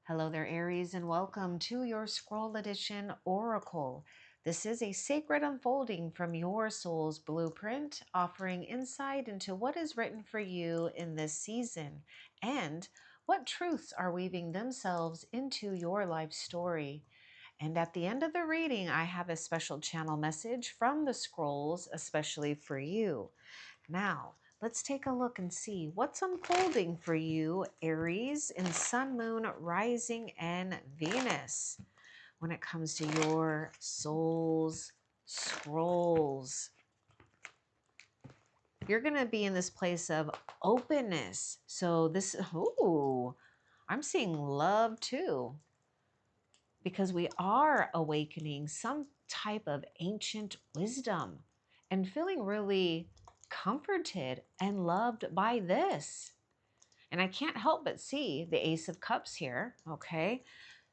Hello there, Aries, and welcome to your Scroll Edition Oracle. This is a sacred unfolding from your soul's blueprint, offering insight into what is written for you in this season and what truths are weaving themselves into your life story. And at the end of the reading, I have a special channel message from the scrolls, especially for you. Now, let's take a look and see what's unfolding for you, Aries, in Sun, Moon, Rising, and Venus when it comes to your soul's scrolls. You're going to be in this place of openness. So this, ooh, I'm seeing love too, because we are awakening some type of ancient wisdom and feeling really comforted and loved by this. And I can't help but see the Ace of Cups here, okay?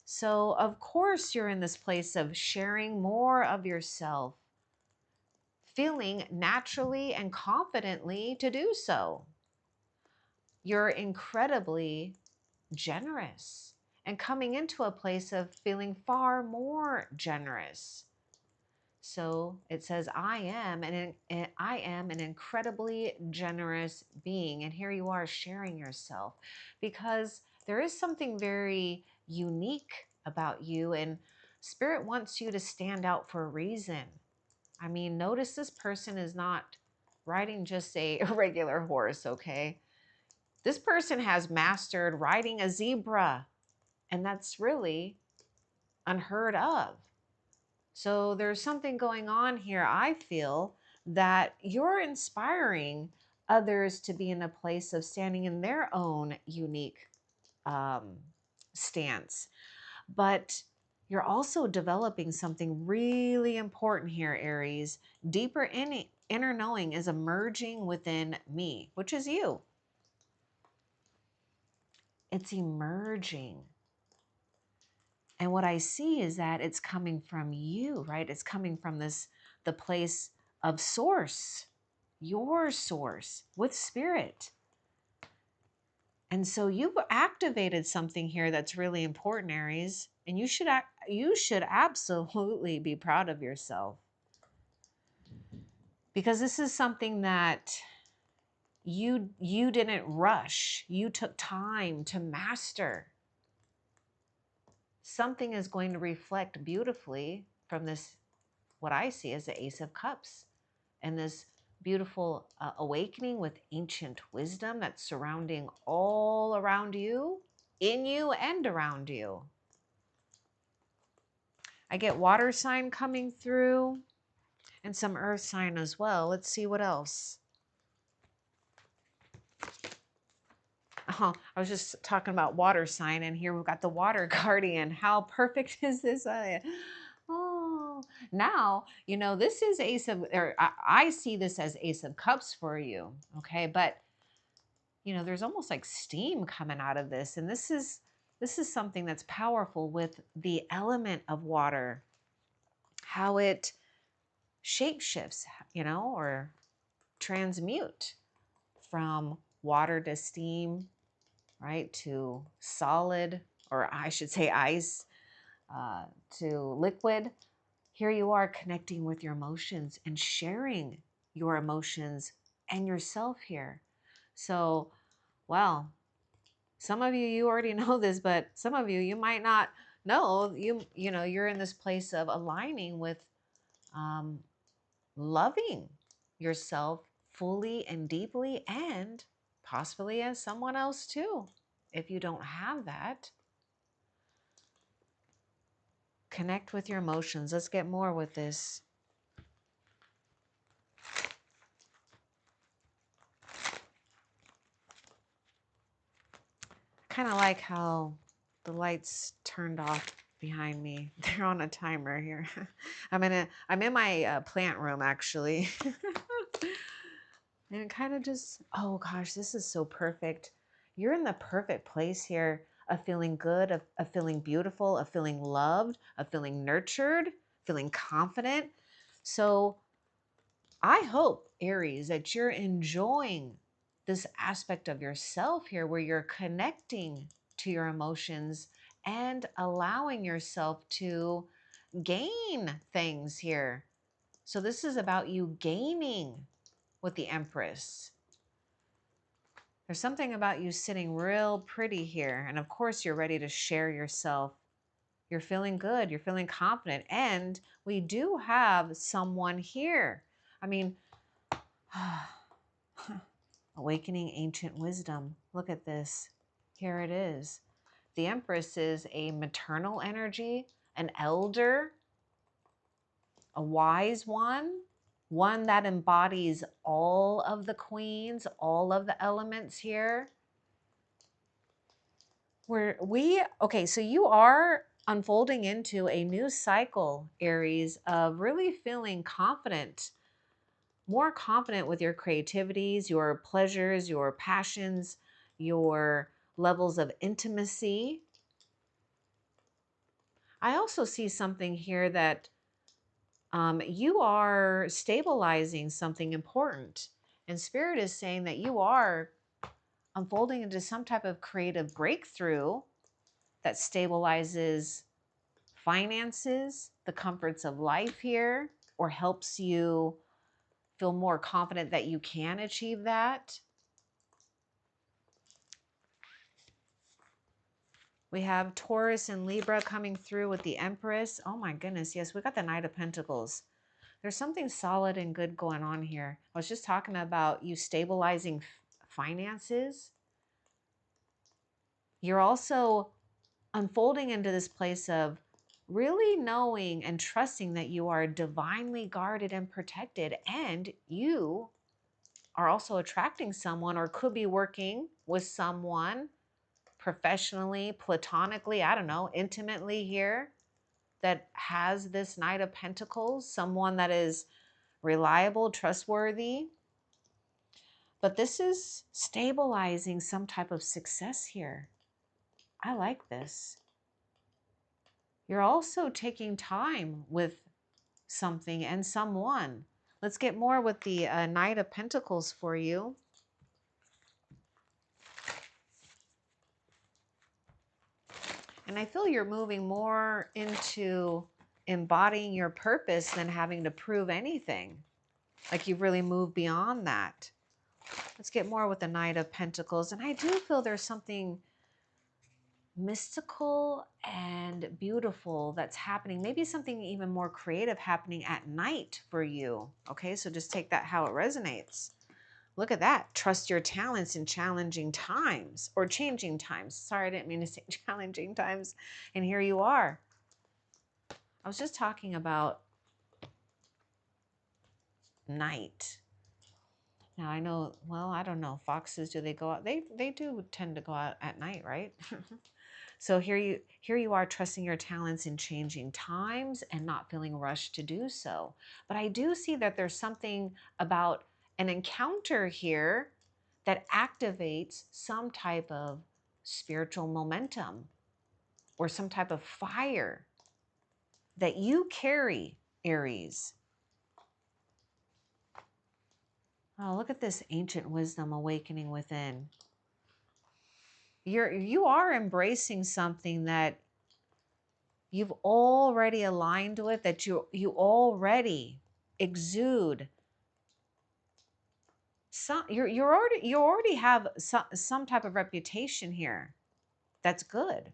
So, of course, you're in this place of sharing more of yourself, feeling naturally and confidently to do so. You're incredibly generous and coming into a place of feeling far more generous. So it says, I am an incredibly generous being. And here you are sharing yourself because there is something very unique about you, and Spirit wants you to stand out for a reason. I mean, notice this person is not riding just a regular horse, okay? This person has mastered riding a zebra, and that's really unheard of. So there's something going on here. I feel that you're inspiring others to be in a place of standing in their own unique um, stance. But you're also developing something really important here, Aries. Deeper inner knowing is emerging within me, which is you. It's emerging. And what I see is that it's coming from you, right? It's coming from the place of source, your source with spirit. And so you've activated something here that's really important, Aries, and you should absolutely be proud of yourself, because this is something that you didn't rush. You took time to master. Something is going to reflect beautifully from this, what I see as the Ace of Cups, and this beautiful awakening with ancient wisdom that's surrounding all around you, in you, and around you. I get water sign coming through and some earth sign as well. Let's see what else. Oh, I was just talking about water sign, and here we've got the water guardian. How perfect is this? Oh, now, this is Ace of, or I see this as Ace of Cups for you, okay? But, there's almost like steam coming out of this, and this is something that's powerful with the element of water, how it shapeshifts, or transmute from water to steam, right, to solid, or I should say ice, to liquid. Here you are connecting with your emotions and sharing your emotions and yourself here. So, well, some of you already know this, but some of you might not know. You're in this place of aligning with um, loving yourself fully and deeply, and possibly as someone else too. If you don't have that, connect with your emotions. Let's get more with this. Kind of like how the lights turned off behind me. They're on a timer here. I'm in my plant room actually. And it kind of just, oh gosh, this is so perfect. You're in the perfect place here of feeling good, of feeling beautiful, of feeling loved, of feeling nurtured, feeling confident. So I hope, Aries, that you're enjoying this aspect of yourself here where you're connecting to your emotions and allowing yourself to gain things here. So this is about you gaining with the Empress. There's something about you sitting real pretty here. And of course, you're ready to share yourself. You're feeling good. You're feeling confident. And we do have someone here. I mean, awakening ancient wisdom. Look at this. Here it is. The Empress is a maternal energy, an elder, a wise one that embodies all of the queens, all of the elements here. Okay, so you are unfolding into a new cycle, Aries, of really feeling confident, more confident with your creativities, your pleasures, your passions, your levels of intimacy. I also see something here that you are stabilizing something important. And Spirit is saying that you are unfolding into some type of creative breakthrough that stabilizes finances, the comforts of life here, or helps you feel more confident that you can achieve that. We have Taurus and Libra coming through with the Empress. Oh my goodness, yes, we got the Knight of Pentacles. There's something solid and good going on here. I was just talking about you stabilizing finances. You're also unfolding into this place of really knowing and trusting that you are divinely guarded and protected, and you are also attracting someone or could be working with someone professionally, platonically, I don't know, intimately here, that has this Knight of Pentacles, someone that is reliable, trustworthy. But this is stabilizing some type of success here. I like this. You're also taking time with something and someone. Let's get more with the Knight of Pentacles for you. And I feel you're moving more into embodying your purpose than having to prove anything. Like you've really moved beyond that. Let's get more with the Knight of Pentacles. And I do feel there's something mystical and beautiful that's happening. Maybe something even more creative happening at night for you. Okay, so just take that how it resonates. Look at that. Trust your talents in challenging times or changing times. Sorry, I didn't mean to say challenging times. And here you are. I was just talking about night. Now I know, well, I don't know. Foxes, do they go out? They do tend to go out at night, right? So here you are trusting your talents in changing times and not feeling rushed to do so. But I do see that there's something about an encounter here that activates some type of spiritual momentum or some type of fire that you carry, Aries. Oh, look at this ancient wisdom awakening within. You are embracing something that you've already aligned with, that you already exude. You already have some type of reputation here. That's good.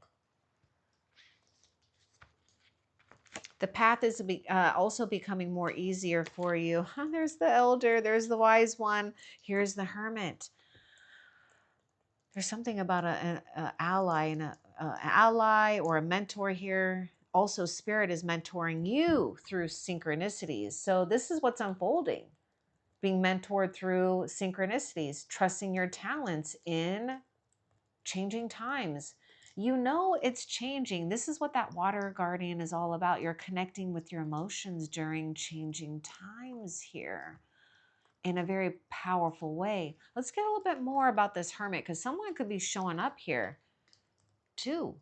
The path is also becoming more easier for you. There's the elder, there's the wise one, here's the hermit. There's something about an ally and an ally or a mentor here. Also, Spirit is mentoring you through synchronicities. So this is what's unfolding. Being mentored through synchronicities, trusting your talents in changing times. You know it's changing. This is what that water guardian is all about. You're connecting with your emotions during changing times here in a very powerful way. Let's get a little bit more about this hermit, because someone could be showing up here too.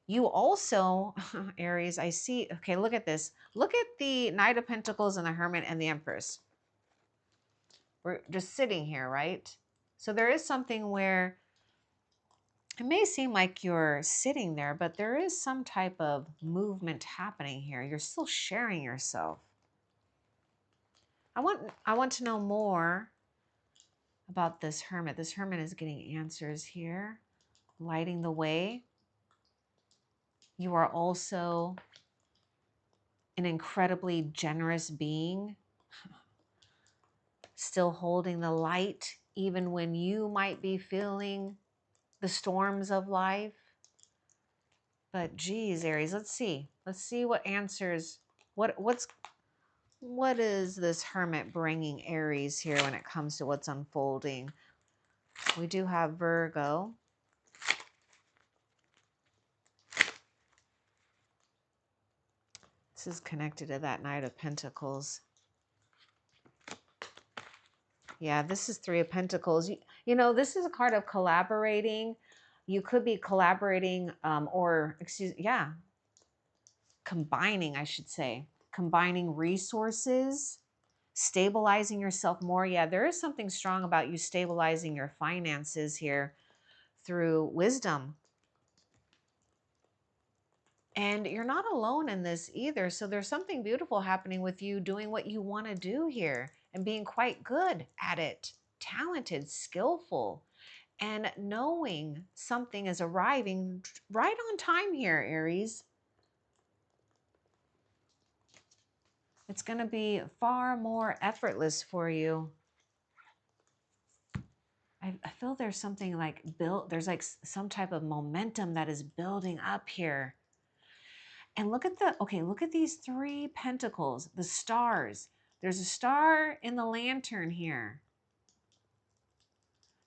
You also, Aries, I see, okay, look at this. Look at the Knight of Pentacles and the Hermit and the Empress. We're just sitting here, right? So there is something where It may seem like you're sitting there, but there is some type of movement happening here. You're still sharing yourself. I want to know more about this hermit. This hermit is getting answers here, lighting the way. You are also an incredibly generous being, still holding the light, even when you might be feeling the storms of life. But geez, Aries, let's see. Let's see what answers, what is this hermit bringing Aries here when it comes to what's unfolding? We do have Virgo. This is connected to that Knight of Pentacles. Yeah, this is Three of Pentacles. You know, this is a card of collaborating. You could be collaborating combining, I should say. Combining resources, stabilizing yourself more. Yeah, there is something strong about you stabilizing your finances here through wisdom. And you're not alone in this either. So there's something beautiful happening with you doing what you want to do here and being quite good at it, talented, skillful, and knowing something is arriving right on time here, Aries. It's going to be far more effortless for you. I feel there's something like there's like some type of momentum that is building up here. And look at look at these three pentacles, the stars. There's a star in the lantern here.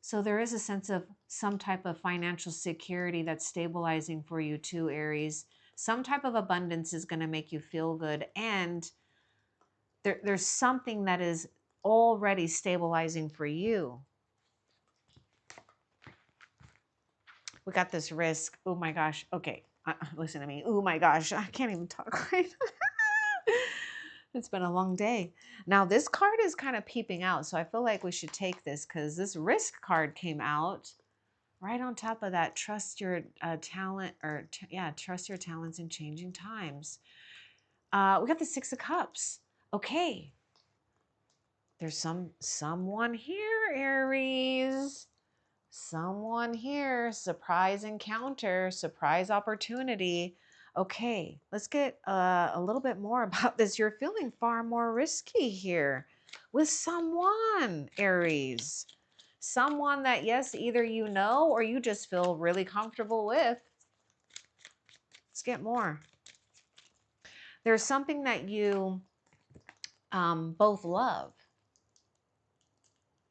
So there is a sense of some type of financial security that's stabilizing for you too, Aries. Some type of abundance is going to make you feel good. And there's something that is already stabilizing for you. We got this risk. Oh my gosh. Okay. Listen to me. Oh my gosh. I can't even talk right now. It's been a long day. Now this card is kind of peeping out. So I feel like we should take this because this risk card came out right on top of that. Trust your talent trust your talents in changing times. We got the Six of Cups. Okay. There's someone here, Aries. Someone here, surprise encounter, surprise opportunity. Okay, let's get a little bit more about this. You're feeling far more risky here with someone, Aries. Someone that, yes, either you know or you just feel really comfortable with. Let's get more. There's something that you both love.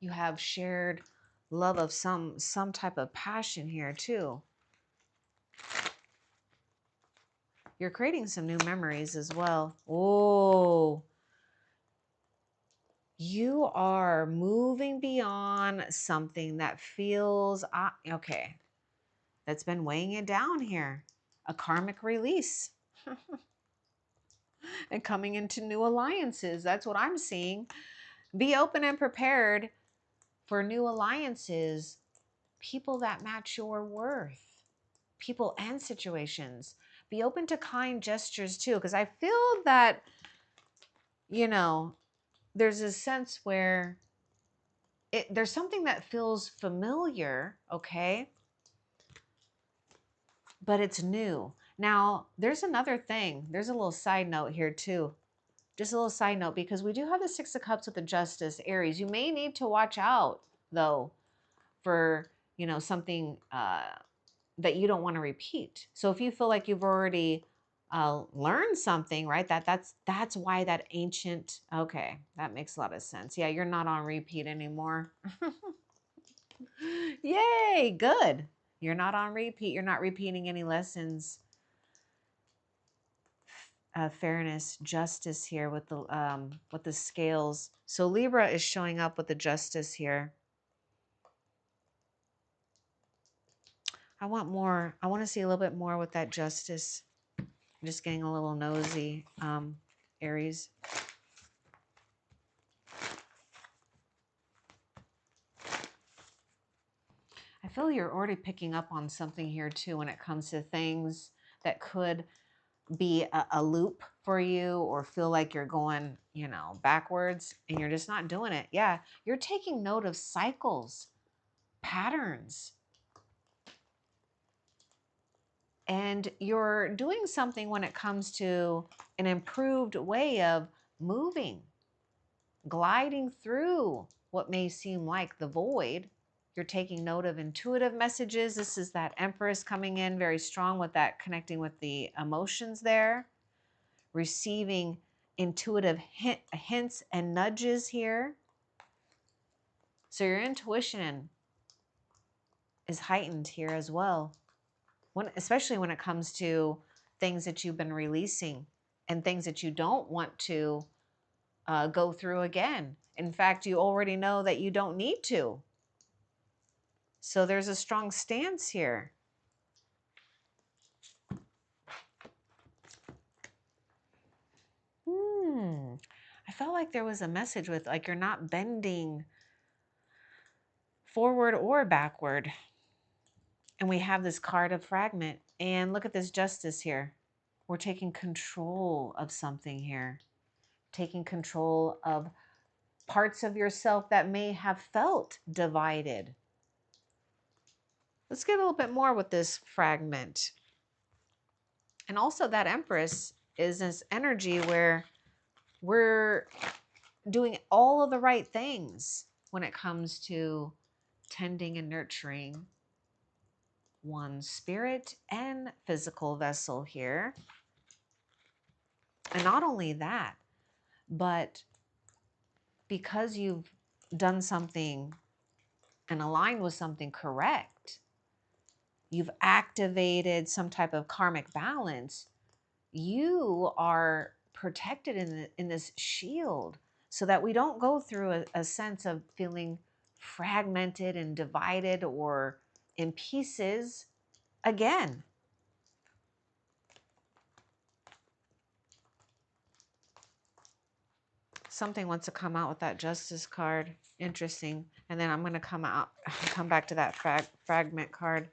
You have shared love of some type of passion here too. You're creating some new memories as well. Oh, you are moving beyond something that feels, okay, that's been weighing it down here. A karmic release and coming into new alliances. That's what I'm seeing. Be open and prepared for new alliances, people that match your worth, people and situations. Be open to kind gestures too, because I feel that, you know, there's a sense where there's something that feels familiar, okay? But it's new. Now, there's another thing. There's a little side note here too. Just a little side note, because we do have the Six of Cups with the Justice, Aries. You may need to watch out, though, for, something that you don't want to repeat. So if you feel like you've already learned something, right? That's why that ancient, okay, that makes a lot of sense. Yeah, you're not on repeat anymore. Yay, good. You're not on repeat. You're not repeating any lessons. Fairness, justice here with the scales. So Libra is showing up with the justice here. I want more. I want to see a little bit more with that justice. I'm just getting a little nosy, Aries. I feel you're already picking up on something here too when it comes to things that could be a loop for you or feel like you're going, backwards and you're just not doing it. Yeah, you're taking note of cycles, patterns, and you're doing something when it comes to an improved way of moving, gliding through what may seem like the void. You're taking note of intuitive messages. This is that Empress coming in very strong with that, connecting with the emotions there, receiving intuitive hints and nudges here. So your intuition is heightened here as well, especially when it comes to things that you've been releasing and things that you don't want to go through again. In fact, you already know that you don't need to. So there's a strong stance here. I felt like there was a message with like you're not bending forward or backward. And we have this card of fragment. And look at this justice here. We're taking control of something here. Taking control of parts of yourself that may have felt divided. Let's get a little bit more with this fragment. And also that Empress is this energy where we're doing all of the right things when it comes to tending and nurturing one's spirit and physical vessel here. And not only that, but because you've done something and aligned with something correct, you've activated some type of karmic balance, you are protected in this shield so that we don't go through a sense of feeling fragmented and divided or in pieces again. Something wants to come out with that justice card. Interesting. And then I'm going to come back to that fragment card.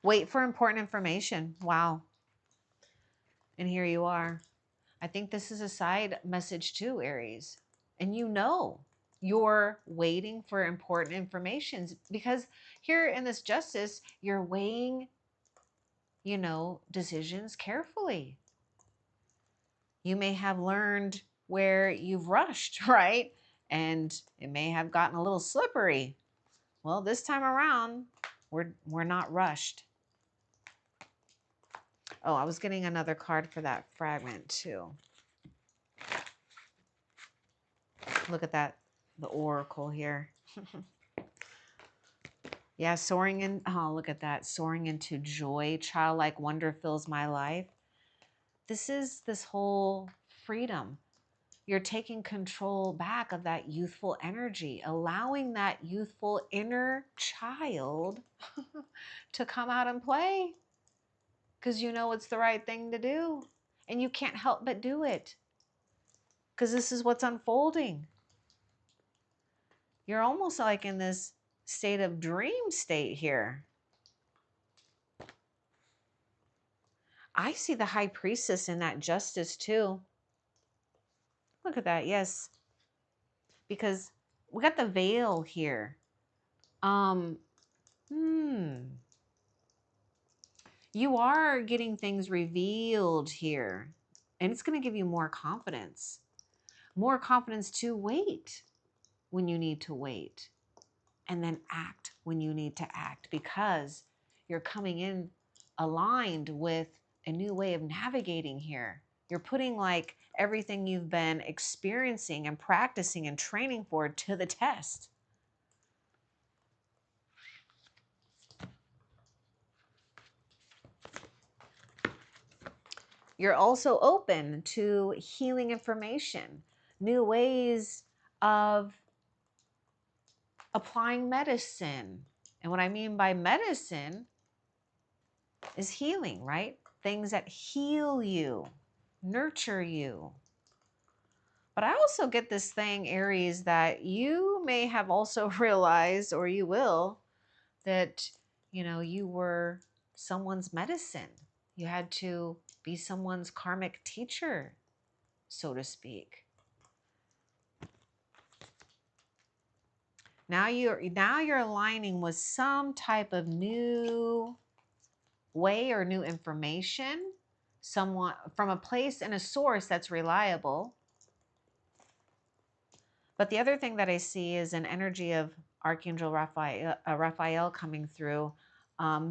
Wait for important information. Wow. And here you are. I think this is a side message too, Aries. And you're waiting for important information because here in this justice, you're weighing, decisions carefully. You may have learned where you've rushed, right? And it may have gotten a little slippery. Well, this time around, we're not rushed. Oh, I was getting another card for that fragment too. Look at that, the oracle here. Yeah, look at that. Soaring into joy, childlike wonder fills my life. This is this whole freedom. You're taking control back of that youthful energy, allowing that youthful inner child to come out and play because you know it's the right thing to do. And you can't help but do it because this is what's unfolding. You're almost like in this state of dream state here. I see the high priestess in that justice too. Look at that. Yes. Because we got the veil here. You are getting things revealed here. And it's going to give you more confidence. More confidence to wait when you need to wait. And then act when you need to act. Because you're coming in aligned with a new way of navigating here. You're putting like everything you've been experiencing and practicing and training for to the test. You're also open to healing information, new ways of applying medicine. And what I mean by medicine is healing, right? Things that heal you. nurture you. But I also get this thing, Aries, that you may have also realized, or you will, that, you were someone's medicine. You had to be someone's karmic teacher, so to speak. Now you're aligning with some type of new way or new information, someone from a place and a source that's reliable. But the other thing that I see is an energy of Archangel Raphael coming through.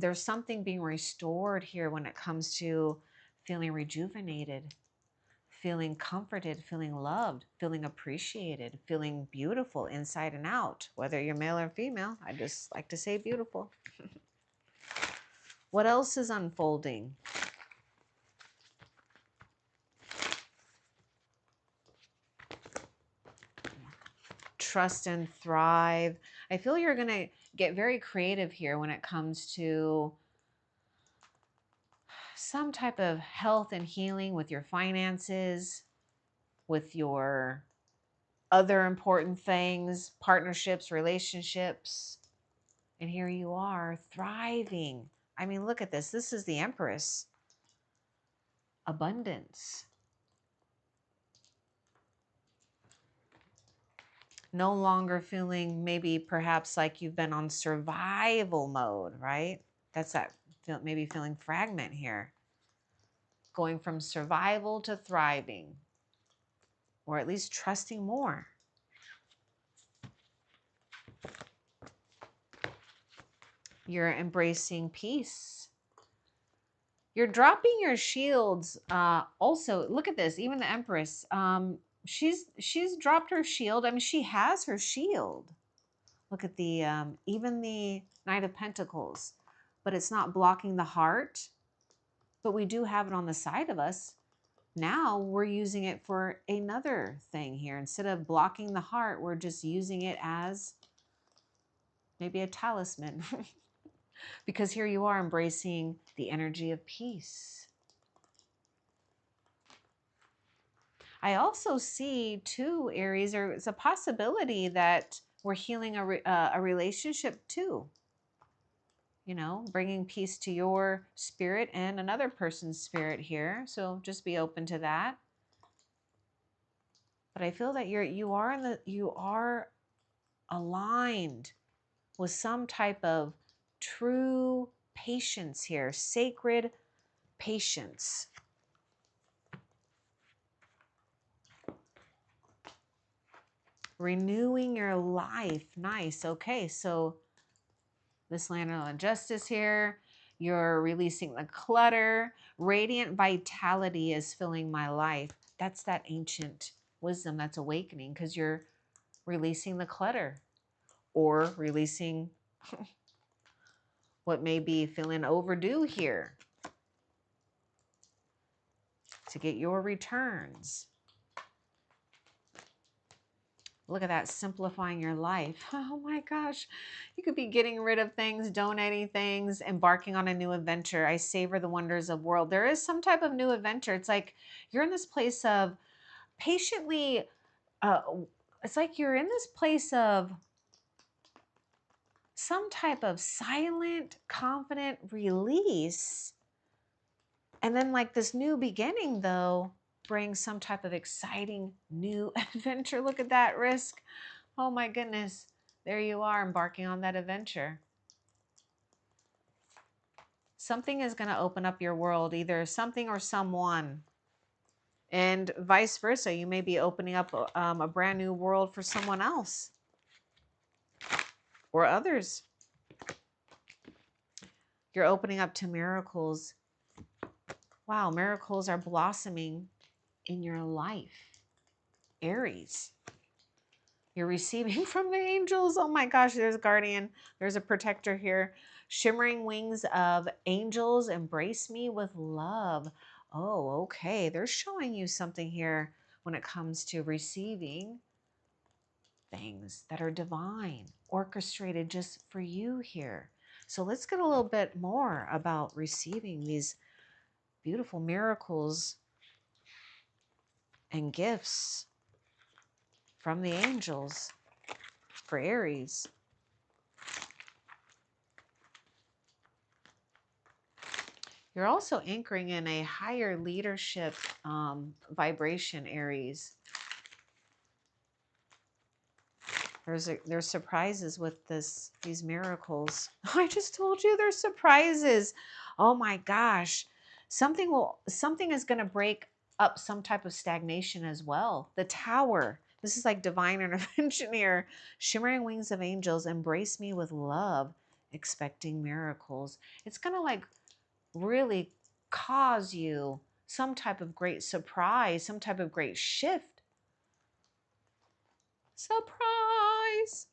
There's something being restored here when it comes to feeling rejuvenated, feeling comforted, feeling loved, feeling appreciated, feeling beautiful inside and out, whether you're male or female. I just like to say beautiful. What else is unfolding? Trust and thrive. I feel you're going to get very creative here when it comes to some type of health and healing with your finances, with your other important things, partnerships, relationships. And here you are thriving. I mean, look at this. This is the Empress. Abundance. No longer feeling maybe perhaps like you've been on survival mode, right? That's that maybe feeling fragment here. Going from survival to thriving, or at least trusting more. You're embracing peace. You're dropping your shields. Also, look at this. Even the Empress, she's dropped her shield. I mean, she has her shield. Look at the even the Knight of Pentacles, but it's not blocking the heart. But we do have it on the side of us. Now we're using it for another thing here. Instead of blocking the heart, we're just using it as maybe a talisman. Because here you are embracing the energy of peace. I also see too, Aries, there's a possibility that we're healing a relationship too. Bringing peace to your spirit and another person's spirit here. So just be open to that. But I feel that you are aligned with some type of true patience here, sacred patience. Renewing your life. Nice. Okay, so this land of justice here. You're releasing the clutter. Radiant vitality is filling my life. That's that ancient wisdom that's awakening, because you're releasing the clutter or releasing what may be feeling overdue here to get your returns. Look at that, simplifying your life. Oh my gosh. You could be getting rid of things, donating things, embarking on a new adventure. I savor the wonders of world. There is some type of new adventure. It's like you're in this place of patiently, it's like you're in this place of some type of silent, confident release. And then like this new beginning though, brings some type of exciting new adventure. Look at that risk. Oh my goodness. There you are embarking on that adventure. Something is going to open up your world, either something or someone. And vice versa. You may be opening up a brand new world for someone else or others. You're opening up to miracles. Wow, miracles are blossoming in your life. Aries. You're receiving from the angels. Oh my gosh, there's a guardian. There's a protector here. Shimmering wings of angels embrace me with love. Oh, okay. They're showing you something here when it comes to receiving things that are divine, orchestrated just for you here. So let's get a little bit more about receiving these beautiful miracles and gifts from the angels for Aries. You're also anchoring in a higher leadership vibration, Aries. There's surprises with these miracles. I just told you there's surprises. Oh my gosh. Something is going to break up some type of stagnation as well. The Tower. This is like divine intervention here. Shimmering wings of angels, embrace me with love, expecting miracles. It's going to like really cause you some type of great surprise, some type of great shift. Surprise!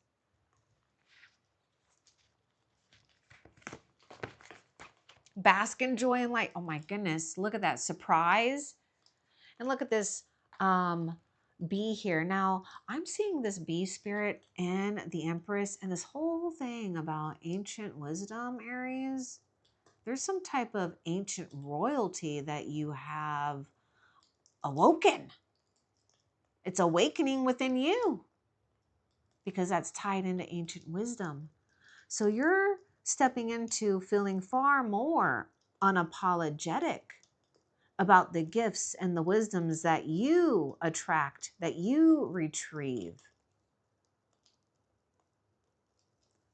Bask in joy and light. Oh my goodness, look at that surprise. And look at this bee here. Now, I'm seeing this bee spirit and the Empress and this whole thing about ancient wisdom, Aries. There's some type of ancient royalty that you have awoken. It's awakening within you because that's tied into ancient wisdom. So you're stepping into feeling far more unapologetic about the gifts and the wisdoms that you attract, that you retrieve.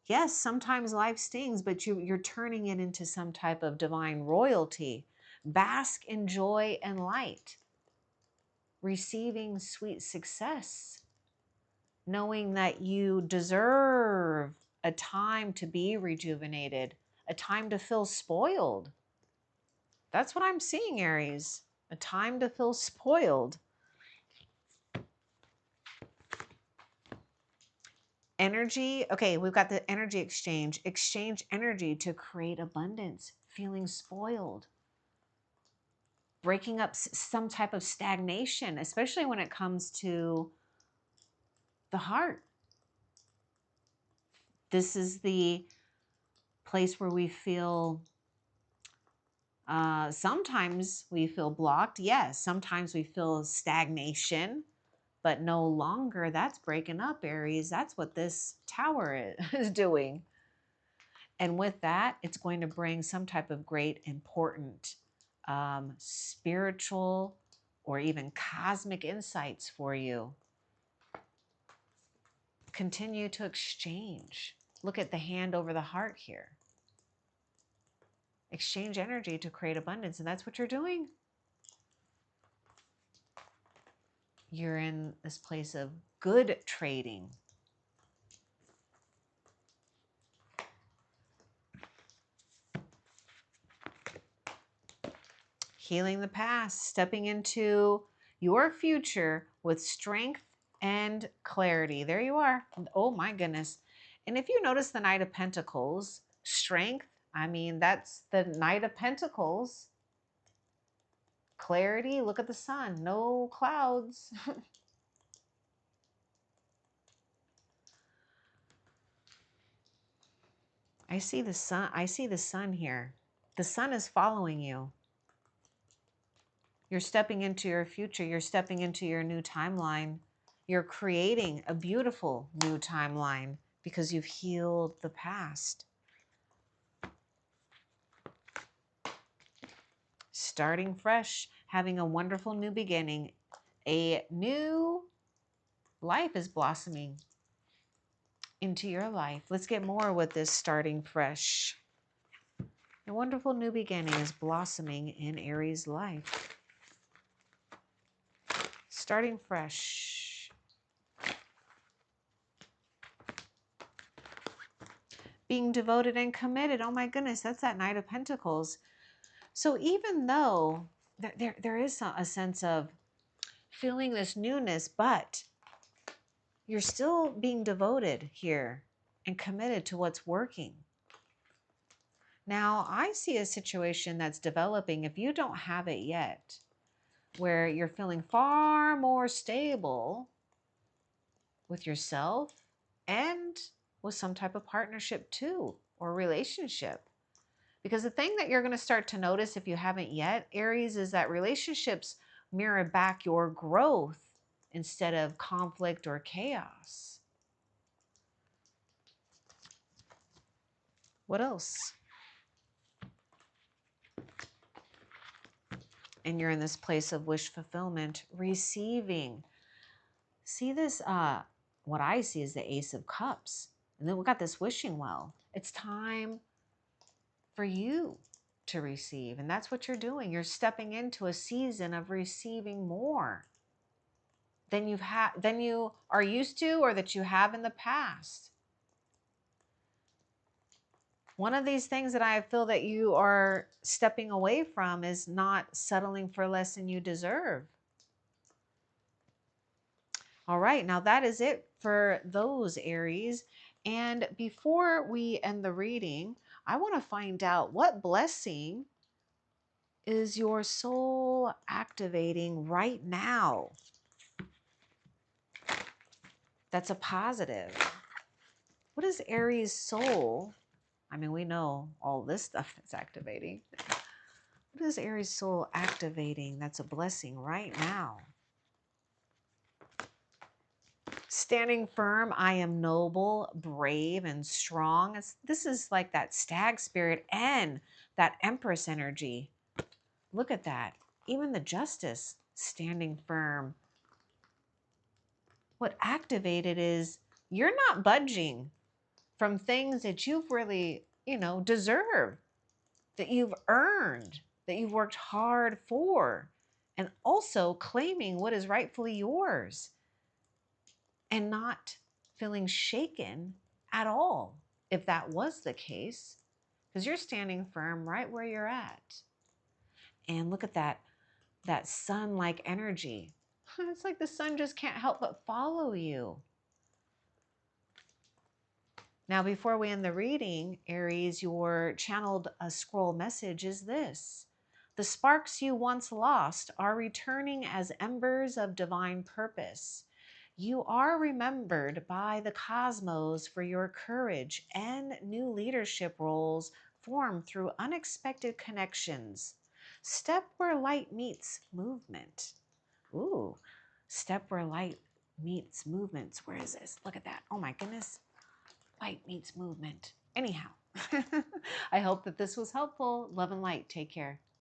Yes, sometimes life stings, but you're turning it into some type of divine royalty. Bask in joy and light, receiving sweet success, knowing that you deserve a time to be rejuvenated, a time to feel spoiled. That's what I'm seeing, Aries. A time to feel spoiled. Energy. Okay, we've got the energy exchange. Exchange energy to create abundance. Feeling spoiled. Breaking up some type of stagnation, especially when it comes to the heart. This is the place where we feel, sometimes we feel blocked. Yes, sometimes we feel stagnation, but no longer. That's breaking up, Aries. That's what this Tower is doing. And with that, it's going to bring some type of great, important spiritual or even cosmic insights for you. Continue to exchange. Look at the hand over the heart here. Exchange energy to create abundance, and that's what you're doing. You're in this place of good trading. Healing the past, stepping into your future with strength and clarity. There you are. Oh my goodness. And if you notice the Knight of Pentacles, strength, I mean, that's the Knight of Pentacles. Clarity, look at the sun, no clouds. I see the sun. I see the sun here. The sun is following you. You're stepping into your future. You're stepping into your new timeline. You're creating a beautiful new timeline because you've healed the past. Starting fresh, having a wonderful new beginning. A new life is blossoming into your life. Let's get more with this starting fresh. A wonderful new beginning is blossoming in Aries' life. Starting fresh. Being devoted and committed. Oh my goodness, that's that Knight of Pentacles. So even though there is a sense of feeling this newness, but you're still being devoted here and committed to what's working. Now, I see a situation that's developing, if you don't have it yet, where you're feeling far more stable with yourself and with some type of partnership too, or relationship. Because the thing that you're going to start to notice if you haven't yet, Aries, is that relationships mirror back your growth instead of conflict or chaos. What else? And you're in this place of wish fulfillment, receiving. See this, what I see is the Ace of Cups. And then we got this wishing well. It's time for you to receive. And that's what you're doing. You're stepping into a season of receiving more than you are used to or that you have in the past. One of these things that I feel that you are stepping away from is not settling for less than you deserve. All right, now that is it for those Aries. And before we end the reading, I want to find out what blessing is your soul activating right now. That's a positive. What is Aries soul? I mean, we know all this stuff that's activating. What is Aries soul activating that's a blessing right now? Standing firm, I am noble, brave, and strong. This is like that stag spirit and that empress energy. Look at that. Even the justice, standing firm. What activated is you're not budging from things that you've really, deserve, that you've earned, that you've worked hard for, and also claiming what is rightfully yours and not feeling shaken at all, if that was the case, because you're standing firm right where you're at. And look at that sun-like energy. It's like the sun just can't help but follow you. Now, before we end the reading, Aries, your channeled scroll message is this. The sparks you once lost are returning as embers of divine purpose. You are remembered by the cosmos for your courage and new leadership roles formed through unexpected connections. Step where light meets movement. Ooh, step where light meets movements. Where is this? Look at that. Oh my goodness. Light meets movement. Anyhow, I hope that this was helpful. Love and light. Take care.